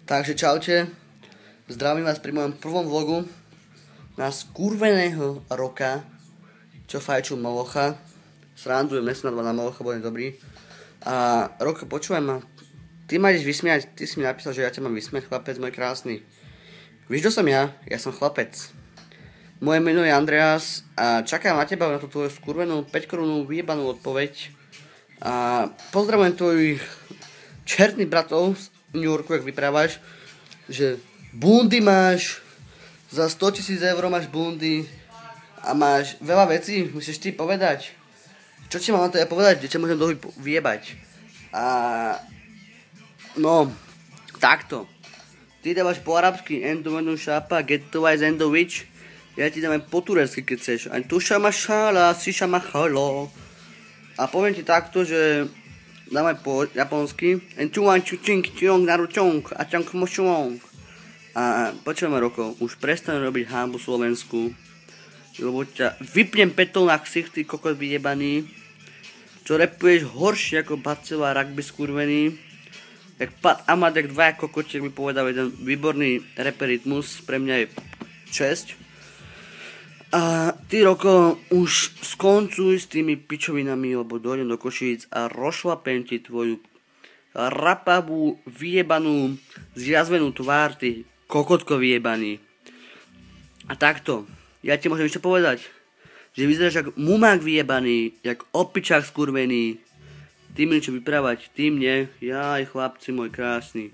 Takže čaute, zdravím vás pri mojom prvom vlogu na skurveného roka, čo fajčil Molocha. Srandujem, nesem na Molocha, budem dobrý. A Roko, počúvaj ma, ty ma ideš vysmiať, ty si mi napísal, že ja ťa mám vysmiať, chlapec môj krásny. Víš, kto som ja? Ja som chlapec. Moje meno je Andreas a čakám na teba na tú tvoju skurvenú 5-korunovú vyjebanú odpoveď. A pozdravujem tvojich čertných bratov z New Yorku, jak vyprávaš, že bundy máš, za 100 000 eur máš bundy a máš veľa vecí, musíš ty povedať. Čo ti mám na to ja povedať, kde ťa môžem dlho vyjebať. A no, takto. Ty dávaš po arabsky endo menu šapa, get to wise endo witch. Ja ti dám aj po turecky, keď chceš. Aj tu šama šala, si šama chalo. A poviem ti takto, že dám aj po japonsky. En tu wan chu ching chiong naru chong a chong mo chong. A počúvaj ma, Roko, už prestaň robiť hanbu Slovensku. Lebo ťa vypnem petol na ksich, ty kokot vyjebaný. Čo repuješ horšie ako Bacela rugby skurvený. Jak Pat Amadek, dvaja kokoči, jak by povedal jeden výborný rapper Rytmus. Pre mňa je česť. A ty, Roko, už skoncuj s tými pičovinami, lebo dojdem do Košíc a rozšlapem ti tvoju rapavú, vyjebanú, zjazvenú tvár, ty kokotko vyjebaný. A takto, ja ti môžem ešte povedať, že vyzeráš jak mumák vyjebaný, jak opičák skurvený. Ty mi niečo vyprávať, ty mne, jaj chlapci môj krásny.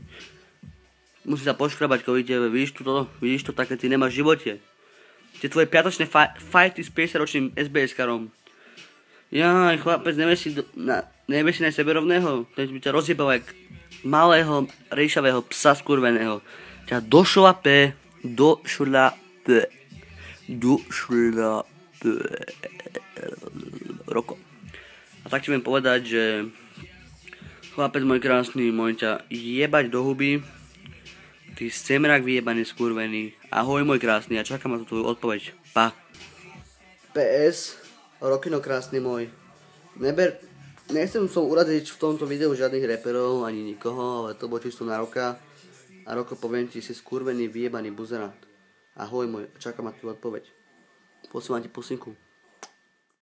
Musím sa poškrabať, keď vidíte, vidíš to, také ty nemáš v živote. Tie tvoje piatočné fajty s 50-ročným SBS-karom. Jaj, chlapec, nevieš si na sebe rovného? Ten by ťa rozjebal jak malého, rejšavého psa skurveného. Ťa došlape. Roko. A tak ti budem povedať, že chlapec môj krásny, môžem ťa jebať do huby. Ty semrak vyjebaný skurvený. Ahoj môj krásny, ja čakám na tú tvoju odpoveď. Pa. PS, Rokino krásny môj. Nechcem som uraziť v tomto videu žiadnych reperov, ani nikoho, ale to bolo čisto na Roka. A Roko, poviem ti, si skurvený vyjebaný buzerát. Ahoj môj, čakám na tú odpoveď. Posielam ti pusinku.